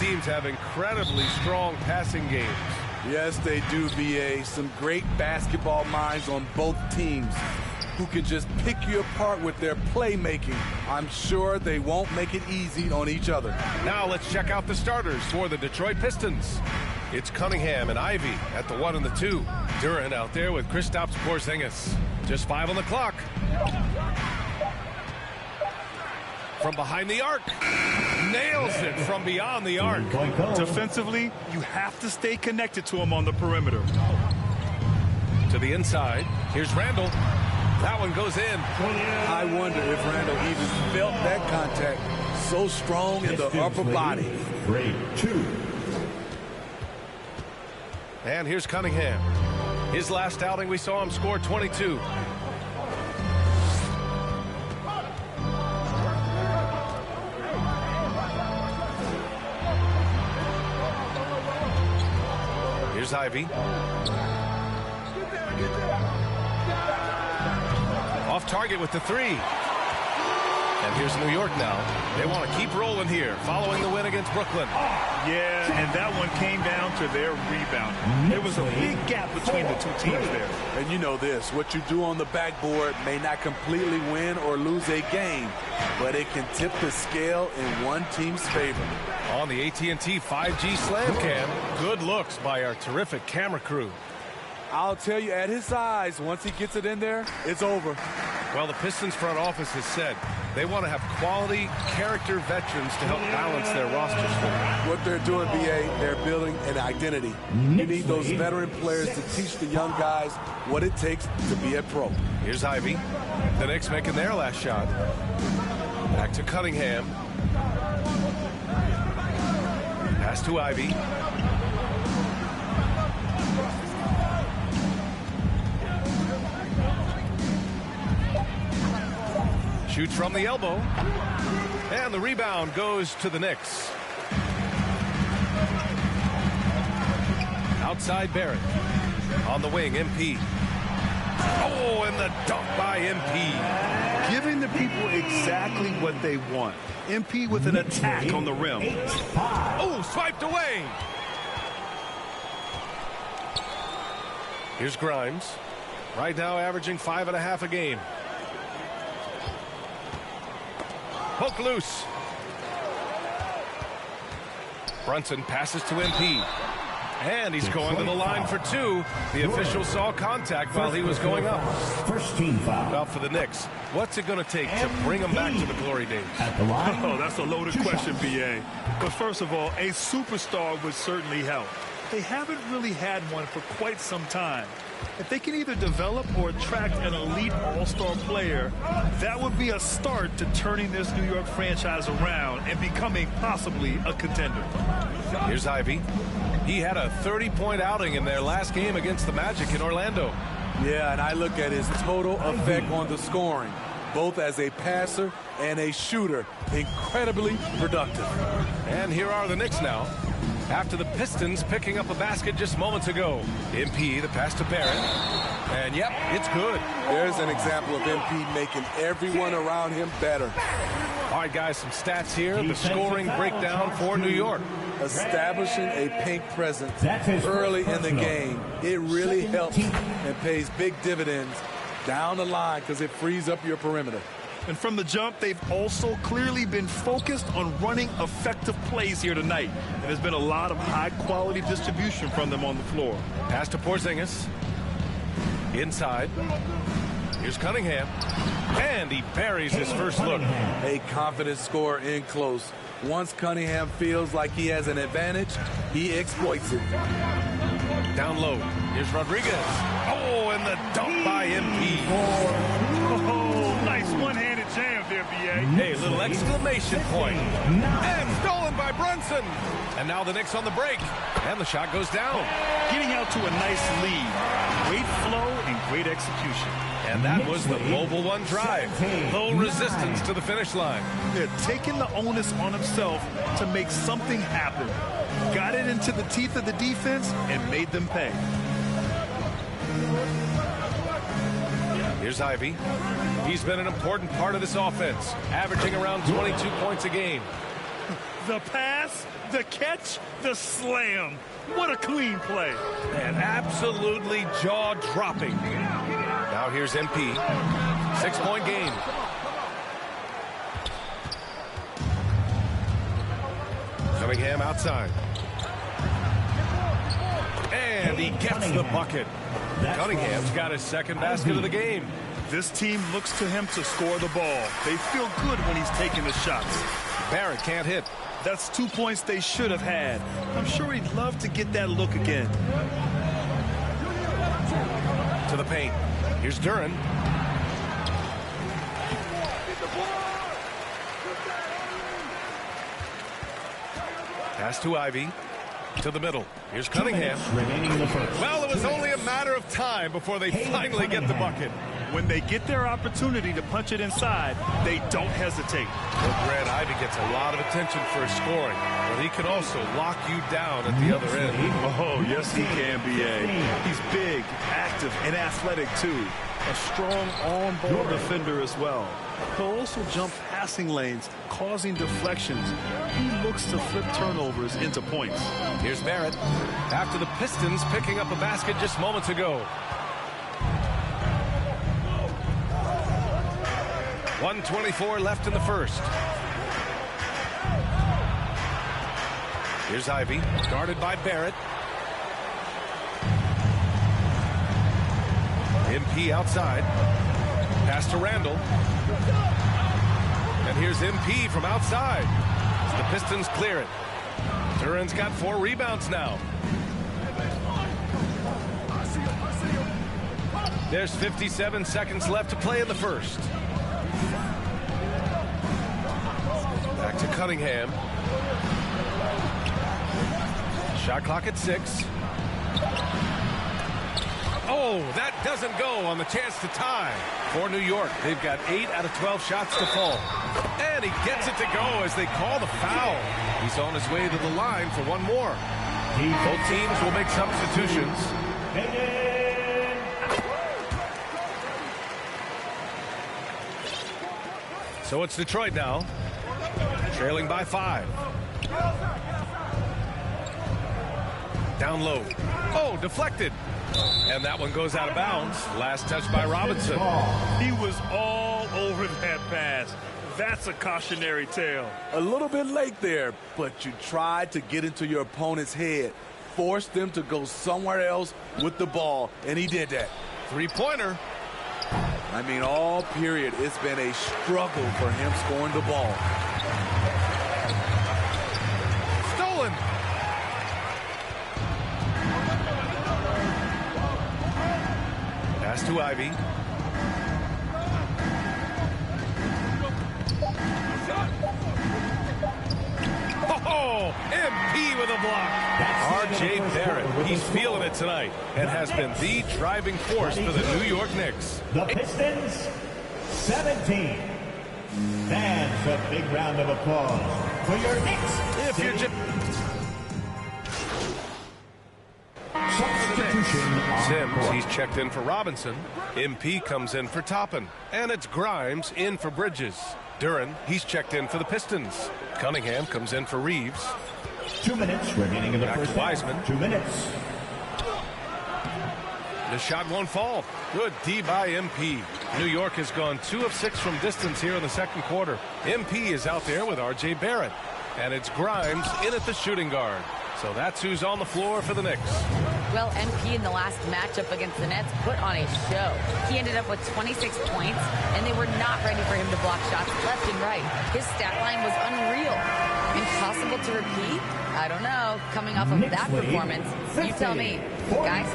teams have incredibly strong passing games. Yes, they do, VA. Some great basketball minds on both teams who can just pick you apart with their playmaking. I'm sure they won't make it easy on each other. Now let's check out the starters for the Detroit Pistons. It's Cunningham and Ivy at the 1 and the 2. Duran out there with Kristaps Porzingis. Just 5 on the clock. From behind the arc. Nails it from beyond the arc. Defensively, you have to stay connected to him on the perimeter. To the inside. Here's Randall. That one goes in. I wonder if Randall even felt that contact. So strong in the upper body. Grade 2. And here's Cunningham. His last outing, we saw him score 22. Here's Ivy. Off target with the 3. And here's New York now. They want to keep rolling here following the win against Brooklyn. Yeah, and that one came down to their rebound. There was a big gap between the two teams there. And you know this, what you do on the backboard may not completely win or lose a game, but it can tip the scale in one team's favor. On the AT&T 5G Slam Cam, good looks by our terrific camera crew. I'll tell you, at his size, once he gets it in there, it's over. Well, the Pistons front office has said they want to have quality character veterans to help balance their rosters for them. What they're doing, BA, they're building an identity. You need those veteran players to teach the young guys what it takes to be a pro. Here's Ivy. The Knicks making their last shot. Back to Cunningham. Pass to Ivy. Shoots from the elbow. And the rebound goes to the Knicks. Outside Barrett. On the wing, MP. Oh, and the dunk by MP. Giving the people exactly what they want. MP with an attack on the rim. Oh, swiped away. Here's Grimes. Right now averaging 5.5 a game. Poke loose. Brunson passes to MP. And he's going to the line for 2. The official saw contact while he was going up. First team foul. Well, for the Knicks, what's it going to take to bring them back to the glory days? At the line. Oh, that's a loaded question, BA. But first of all, a superstar would certainly help. They haven't really had one for quite some time. If they can either develop or attract an elite all-star player, that would be a start to turning this New York franchise around and becoming possibly a contender. Here's Ivy. He had a 30-point outing in their last game against the Magic in Orlando. Yeah, and I look at his total effect on the scoring, both as a passer and a shooter. Incredibly productive. And here are the Knicks now. After the Pistons picking up a basket just moments ago. MP, the pass to Barrett. And, yep, it's good. There's an example of MP making everyone around him better. All right, guys, some stats here. The scoring breakdown for New York. Establishing a paint presence early in the game. It really helps and pays big dividends down the line because it frees up your perimeter. And from the jump, they've also clearly been focused on running effective plays here tonight. And there's been a lot of high-quality distribution from them on the floor. Pass to Porzingis. Inside. Here's Cunningham. And he buries his first look. A confident scorer in close. Once Cunningham feels like he has an advantage, he exploits it. Down low. Here's Rodriguez. Oh, and the dunk by MP. Oh, nice one-handed jam there, B.A. Hey, little exclamation point. And stolen by Brunson. And now the Knicks on the break. And the shot goes down. Getting out to a nice lead. Great flow and great execution. And that was the mobile one drive. Low resistance to the finish line. They're taking the onus on himself to make something happen. Got it into the teeth of the defense and made them pay. Here's Ivy. He's been an important part of this offense, averaging around 22 points a game. The pass, the catch, the slam. What a clean play. And absolutely jaw-dropping. Now here's MP. 6-point game. Cunningham outside. And he gets the bucket. Cunningham's got his second basket of the game. This team looks to him to score the ball. They feel good when he's taking the shots. Barrett can't hit. That's 2 points they should have had. I'm sure he'd love to get that look again. To the paint. Here's Duran. Pass to Ivy. To the middle. Here's Cunningham. Well, it was only a matter of time before they finally get the bucket. When they get their opportunity to punch it inside, they don't hesitate. Well, Grant, Ivy gets a lot of attention for his scoring, but he can also lock you down at the other end. Oh, yes, he can, B.A. He's big, active, and athletic, too. A strong on-ball defender as well. He'll also jump passing lanes, causing deflections. He looks to flip turnovers into points. Here's Barrett. After the Pistons picking up a basket just moments ago. 1:24 left in the first. Here's Ivy, guarded by Barrett. MP outside. Pass to Randall. And here's MP from outside. The Pistons clear it. Duran's got 4 rebounds now. There's 57 seconds left to play in the first. Back to Cunningham. Shot clock at 6. Oh, that doesn't go on the chance to tie. For New York, they've got 8 out of 12 shots to fall. And he gets it to go as they call the foul. He's on his way to the line for one more. Both teams will make substitutions. So it's Detroit now, trailing by 5. Down low. Oh, deflected. And that one goes out of bounds. Last touch by Robinson. He was all over that pass. That's a cautionary tale. A little bit late there, but you tried to get into your opponent's head. Forced them to go somewhere else with the ball, and he did that. 3-pointer. I mean, all period, it's been a struggle for him scoring the ball. Stolen. Pass to Ivy. Oh, MP with a block. R.J. Barrett, he's feeling it tonight and has been the driving force for the New York Knicks. The Pistons, 17. Fans, a big round of applause for your Knicks. If you're Substitution. Sims, he's checked in for Robinson. MP comes in for Toppin. And it's Grimes in for Bridges. Duran, he's checked in for the Pistons. Cunningham comes in for Reeves. 2 minutes remaining in the Back to first half. Wiseman. 2 minutes. The shot won't fall. Good D by MP. New York has gone 2 of 6 from distance here in the second quarter. MP is out there with R.J. Barrett. And it's Grimes in at the shooting guard. So that's who's on the floor for the Knicks. Well, MP in the last matchup against the Nets put on a show. He ended up with 26 points, and they were not ready for him to block shots left and right. His stat line was unreal. Impossible to repeat? I don't know. Coming off of that performance, you tell me. Guys?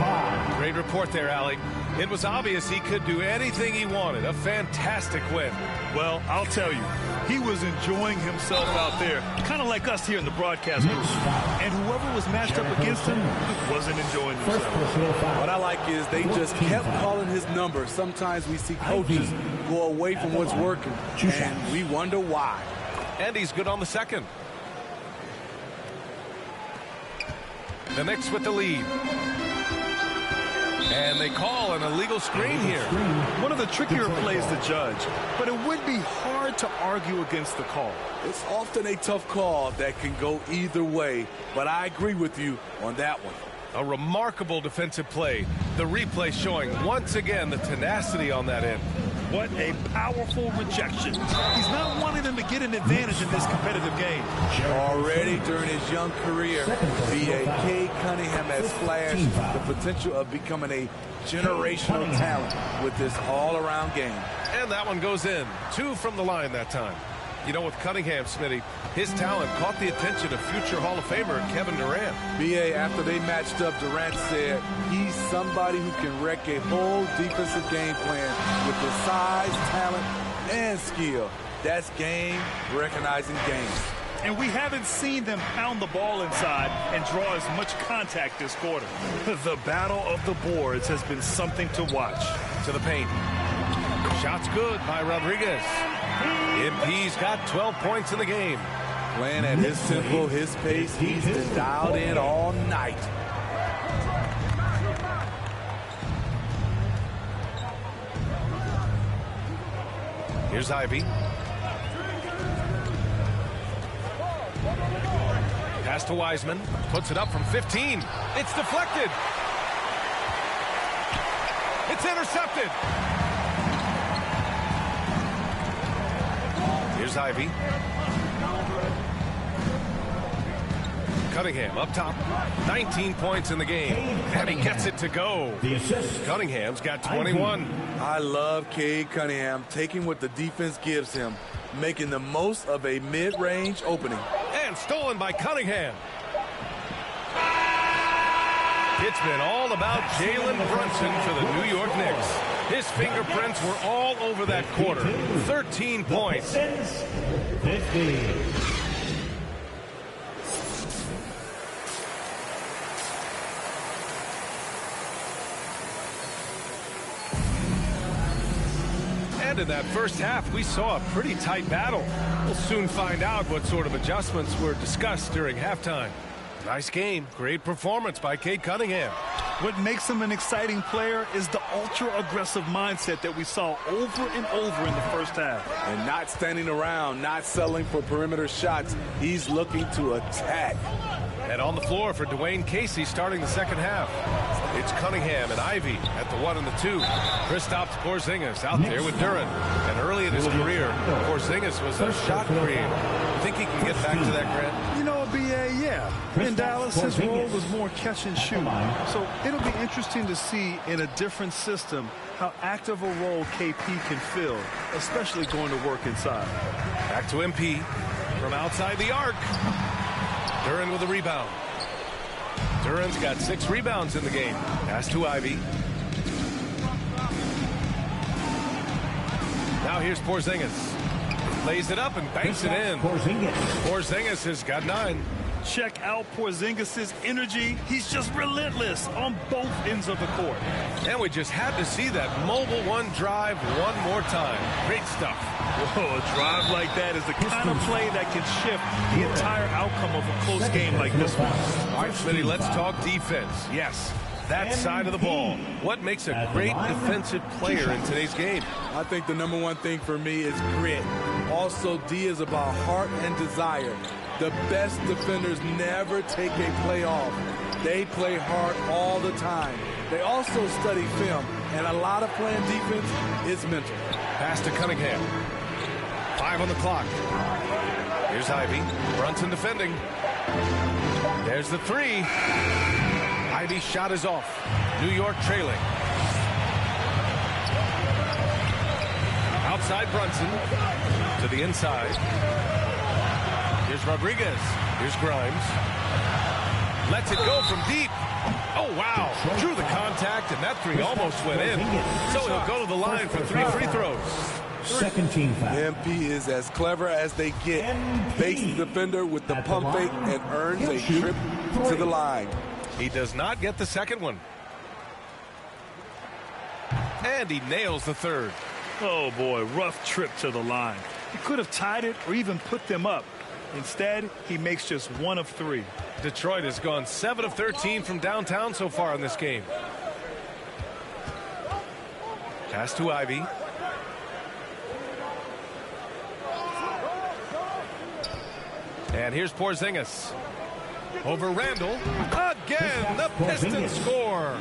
Great report there, Allie. It was obvious he could do anything he wanted. A fantastic win. Well, I'll tell you, he was enjoying himself out there, kind of like us here in the broadcast booth. And whoever was matched up against him wasn't enjoying himself. What I like is they just kept calling his number. Sometimes we see coaches go away from what's working, and we wonder why. And he's good on the second. The Knicks with the lead. And they call an illegal screen here. One of the trickier plays to judge, but it would be hard to argue against the call. It's often a tough call that can go either way, but I agree with you on that one. A remarkable defensive play. The replay showing once again the tenacity on that end. What a powerful rejection. He's not wanting them to get an advantage in this competitive game. Already during his young career, B.A. Cade Cunningham has flashed the potential of becoming a generational talent with this all-around game. And that one goes in. 2 from the line that time. You know, with Cunningham, Smitty, his talent caught the attention of future Hall of Famer Kevin Durant. B.A., after they matched up, Durant said he's somebody who can wreck a whole defensive game plan with his size, talent, and skill. That's game recognizing game. And we haven't seen them pound the ball inside and draw as much contact this quarter. The battle of the boards has been something to watch. To the paint. Shot's good by Rodriguez. MP's got 12 points in the game. Playing at his tempo, his pace, he's been dialed in all night. Here's Ivy. Pass to Wiseman. Puts it up from 15. It's deflected. It's intercepted. Here's Ivy. Cunningham up top. 19 points in the game. And he gets it to go. Cunningham's got 21. I love Cade Cunningham taking what the defense gives him, making the most of a mid-range opening. And stolen by Cunningham. It's been all about Jalen Brunson for the New York Knicks. His fingerprints were all over that quarter. 13 points. 50. And in that first half, we saw a pretty tight battle. We'll soon find out what sort of adjustments were discussed during halftime. Nice game. Great performance by Cade Cunningham. What makes him an exciting player is the ultra-aggressive mindset that we saw over and over in the first half. And not standing around, not settling for perimeter shots. He's looking to attack. And on the floor for Dwayne Casey starting the second half. It's Cunningham and Ivy at the 1 and the 2. Kristaps Porzingis out there with Duran. And early in his career, Porzingis was a shot creator. Think he can get back to that, Grant? You know, B.A., yeah. In Dallas, his role was more catch and shoot. So it'll be interesting to see in a different system how active a role KP can fill, especially going to work inside. Back to MP from outside the arc. Duran with a rebound. Duran's got 6 rebounds in the game. Pass to Ivy. Now here's Porzingis. Lays it up and banks it in. Porzingis has got 9. Check out Porzingis' energy. He's just relentless on both ends of the court. And we just had to see that mobile one drive one more time. Great stuff. Whoa, a drive like that is the kind of play that can shift the entire outcome of a close game like this one. All right, Smitty, let's talk defense. Yes, that side of the ball. What makes a great defensive player in today's game? I think the number one thing for me is grit. Also, D is about heart and desire. The best defenders never take a play off. They play hard all the time. They also study film, and a lot of playing defense is mental. Pass to Cunningham. 5 on the clock. Here's Ivy. Brunson defending. There's the 3. Ivy's shot is off. New York trailing. Outside Brunson. To the inside. Here's Rodriguez. Here's Grimes. Lets it go from deep. Oh, wow. Drew the contact, and that 3 almost went in. So he'll go to the line for 3 free throws. Second team foul. MP is as clever as they get. Fakes the defender with the pump fake and earns a trip to the line. He does not get the second one. And he nails the 3rd. Oh, boy, rough trip to the line. He could have tied it or even put them up. Instead, he makes just 1 of 3. Detroit has gone 7 of 13 from downtown so far in this game. Pass to Ivy. And here's Porzingis. Over Randall. Again, the Pistons score.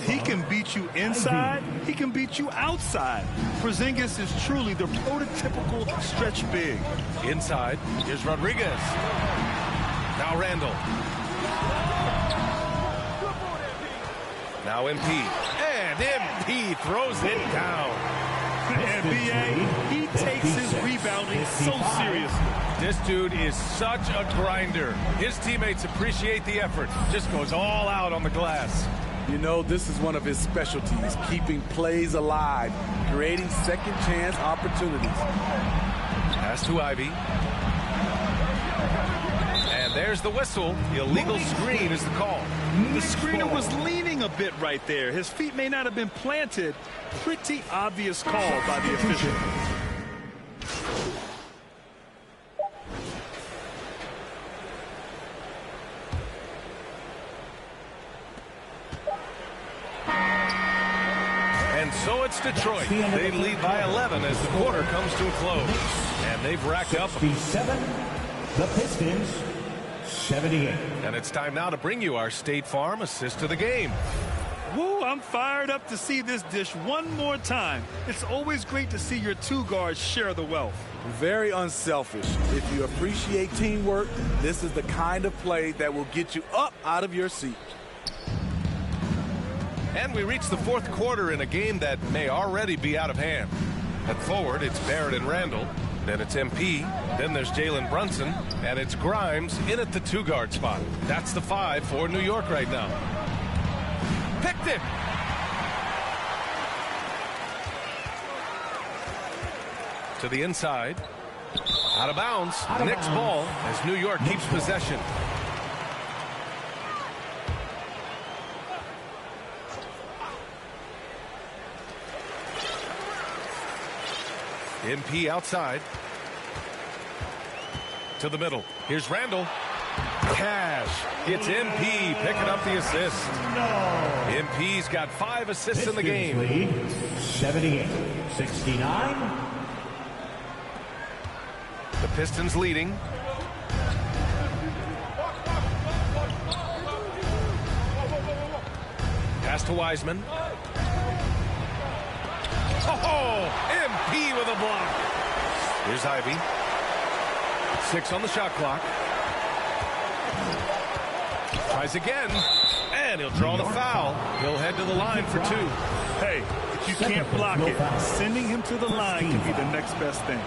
He can beat you inside. He can beat you outside. Porzingis is truly the prototypical stretch big. Inside, here's Rodriguez. Now Randall. Now MP. And MP throws it down. And B.A., he takes his rebounding so seriously. This dude is such a grinder. His teammates appreciate the effort. Just goes all out on the glass. You know, this is one of his specialties, keeping plays alive, creating second chance opportunities. Pass to Ivy. And there's the whistle. Illegal screen is the call. The screener was leaning a bit right there. His feet may not have been planted. Pretty obvious call by the official. And so it's Detroit. They lead by 11 as the quarter comes to a close. And they've racked up 67, the Pistons 78. And it's time now to bring you our State Farm assist of the game. Woo, I'm fired up to see this dish one more time. It's always great to see your two guards share the wealth. Very unselfish. If you appreciate teamwork, this is the kind of play that will get you up out of your seat. And we reach the fourth quarter in a game that may already be out of hand. At forward, it's Barrett and Randall. Then it's MP. Then there's Jalen Brunson. And it's Grimes in at the two-guard spot. That's the 5 for New York right now. Picked it. To the inside. Out of bounds. Next ball as New York keeps possession. MP outside. To the middle. Here's Randall. Cash gets MP picking up the assist. MP's got 5 assists in the game. Lead 78-69. The Pistons leading. Pass to Wiseman. Oh, MP with a block. Here's Ivy. 6 on the shot clock. Tries again, and he'll draw the foul. He'll head to the line for 2. Hey, if you can't block it, sending him to the line can be the next best thing.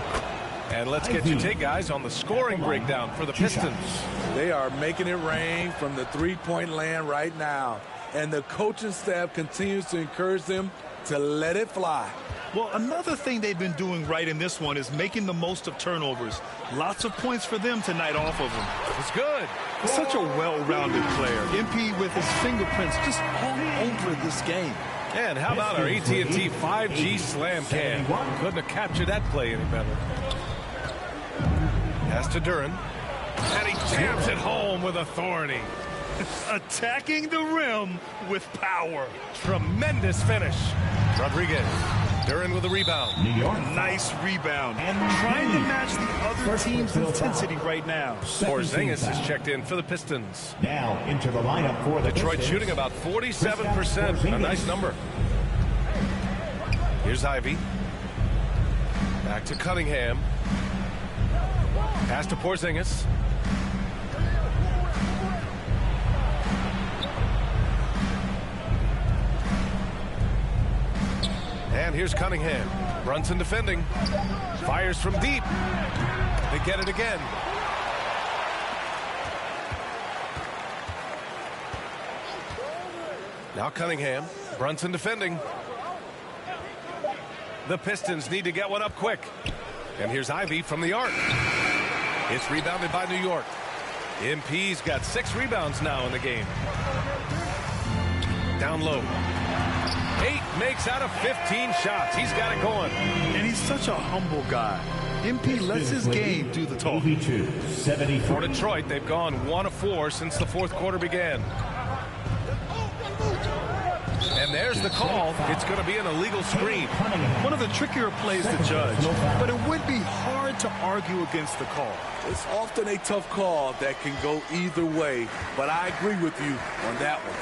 And let's get your take, guys, on the scoring breakdown for the Pistons. They are making it rain from the three-point land right now. And the coaching staff continues to encourage them to let it fly. Well, another thing they've been doing right in this one is making the most of turnovers. Lots of points for them tonight off of them. It's good. Such a well-rounded player. MP with his fingerprints just all over this game. And how about our AT&T 5G Slam Cam? Couldn't have captured that play any better. Pass to Duren. And he jams it home with authority. Attacking the rim with power. Tremendous finish. Rodriguez. Duren with a rebound. New York. Nice rebound. And trying to match the other team's intensity right now. Porzingis is checked in for the Pistons. Now into the lineup for the Detroit Pistons. shooting about 47%. A nice number. Here's Ivy. Back to Cunningham. Pass to Porzingis. And here's Cunningham. Brunson defending. Fires from deep. They get it again. Now Cunningham. Brunson defending. The Pistons need to get one up quick. And here's Ivy from the arc. It's rebounded by New York. MP's got 6 rebounds now in the game. Down low. 8 makes out of 15 shots. He's got it going. And he's such a humble guy. MP lets his game do the talking. 72-73. For Detroit, they've gone 1 of 4 since the fourth quarter began. And there's the call. It's going to be an illegal screen. One of the trickier plays to judge, but it would be hard to argue against the call. It's often a tough call that can go either way, but I agree with you on that one.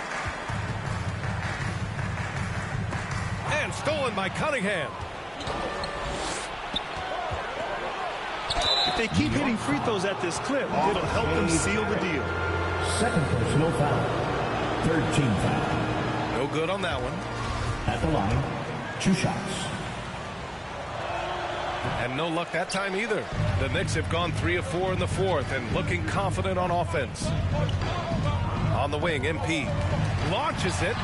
And stolen by Cunningham. If they keep hitting free throws at this clip, it'll help them seal the deal. Second personal foul. Third team foul. No good on that one. At the line, 2 shots. And no luck that time either. The Knicks have gone 3 of 4 in the fourth and looking confident on offense. On the wing, MP launches it.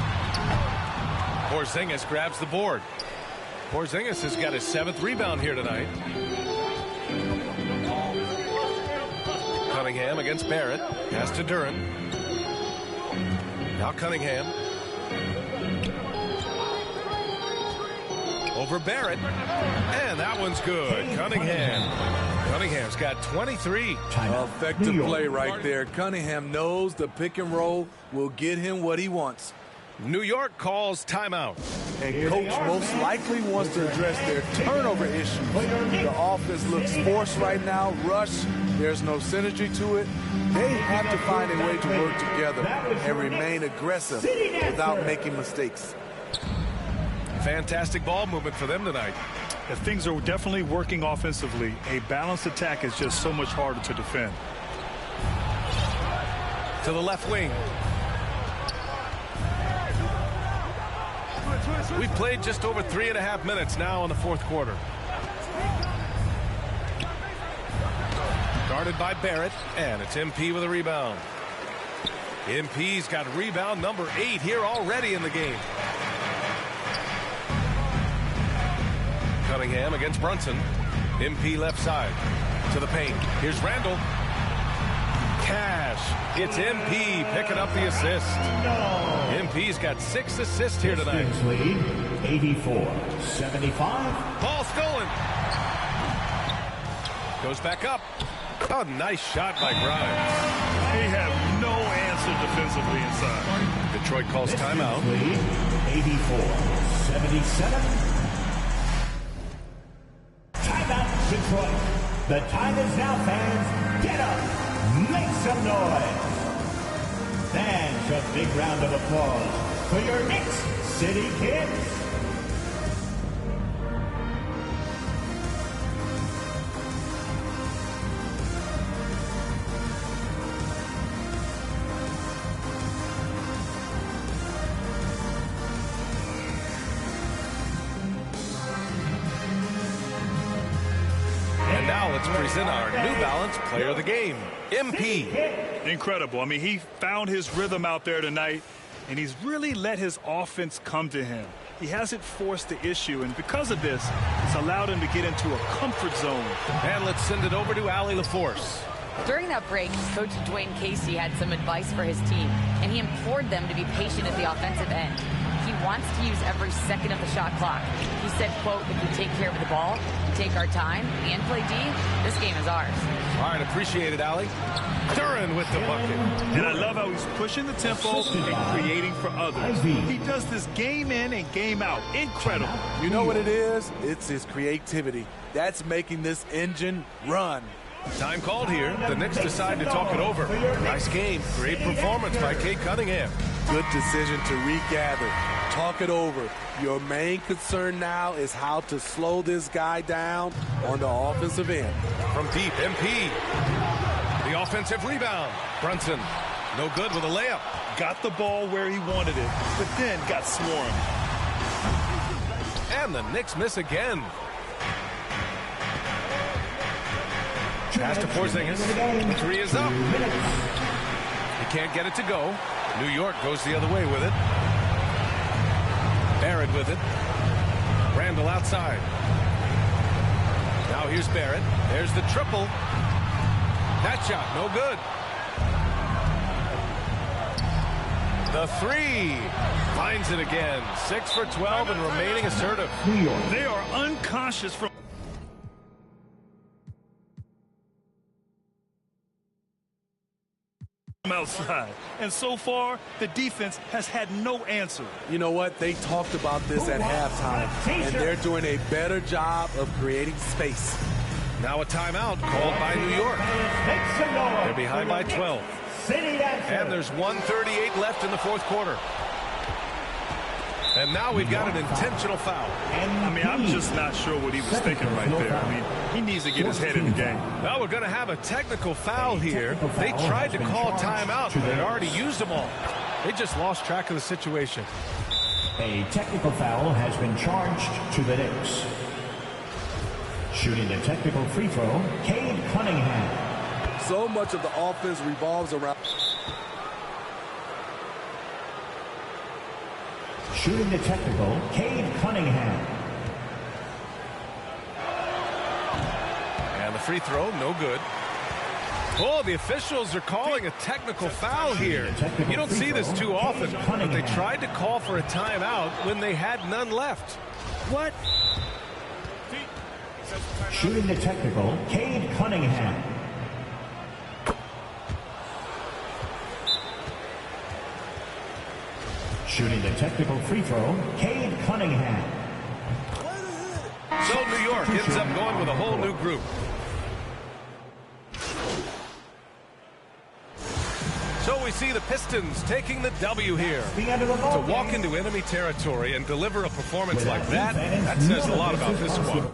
Porzingis grabs the board. Porzingis has got his 7th rebound here tonight. Cunningham against Barrett. Pass to Duren. Now Cunningham. Over Barrett. And that one's good. Cunningham's got 23. Effective play right there. Cunningham knows the pick and roll will get him what he wants. New York calls timeout. And coach most likely wants to address their turnover issues. The offense looks forced right now, rush. There's no synergy to it. They have to find a way to work together and remain aggressive without making mistakes. Fantastic ball movement for them tonight. If things are definitely working offensively, a balanced attack is just so much harder to defend. To the left wing. We've played just over 3.5 minutes now in the fourth quarter. Guarded by Barrett, and it's MP with a rebound. MP's got rebound number 8 here already in the game. Cunningham against Brunson. MP left side to the paint. Here's Randall. Cash. It's MP picking up the assist. MP's got 6 assists here tonight. Lead, 84-75. Ball stolen. Goes back up. Oh, nice shot by Grimes. They have no answer defensively inside. Detroit calls timeout. Lead, 84-77. Timeout, Detroit. The time is now, fans. Get up. Make some noise. Fans, a big round of applause for your Knicks City Kids. And now let's present our New Balance Player of the Game, MP. Incredible. I mean, he found his rhythm out there tonight, and he's really let his offense come to him. He hasn't forced the issue, and because of this, it's allowed him to get into a comfort zone. And let's send it over to Allie LaForce. During that break, Coach Dwayne Casey had some advice for his team, and he implored them to be patient at the offensive end. He wants to use every second of the shot clock. He said, quote, if we take care of the ball, take our time, and play D, this game is ours. All right, appreciate it, Allie. Duren with the bucket. And I love how he's pushing the tempo and creating for others. He does this game in and game out. Incredible. You know what it is? It's his creativity. That's making this engine run. Time called here. The Knicks decide to talk it over. Nice game. Great performance by Kate Cunningham. Good decision to regather. Talk it over. Your main concern now is how to slow this guy down on the offensive end. From deep, MP. The offensive rebound. Brunson, no good with a layup. Got the ball where he wanted it, but then got swarmed. And the Knicks miss again. Pass to Porzingis. 3 is up. He can't get it to go. New York goes the other way with it. Barrett with it. Randall outside. Now here's Barrett. There's the triple. That shot, no good. The 3 finds it again. 6 for 12 and remaining assertive. They are unconscious from outside. And so far, the defense has had no answer. You know what? They talked about this at halftime, and they're doing a better job of creating space. Now a timeout called by New York. They're behind by 12. And there's 1:38 left in the fourth quarter. And now we've got an intentional foul. I mean, I'm just not sure what he was thinking right there. I mean, he needs to get his head in the game. Well, we're going to have a technical foul here. They tried to call timeout, but they'd already used them all. They just lost track of the situation. A technical foul has been charged to the Knicks. Shooting the technical free throw, Cade Cunningham. So much of the offense revolves around... Shooting the technical, Cade Cunningham. And the free throw, no good. Oh, the officials are calling a technical foul here. You don't see this too often, but they tried to call for a timeout when they had none left. What? Shooting the technical, Cade Cunningham. Shooting the technical free throw, Cade Cunningham. So New York ends up going with a whole new group. So we see the Pistons taking the W here. To walk into enemy territory and deliver a performance like that says a lot about this squad.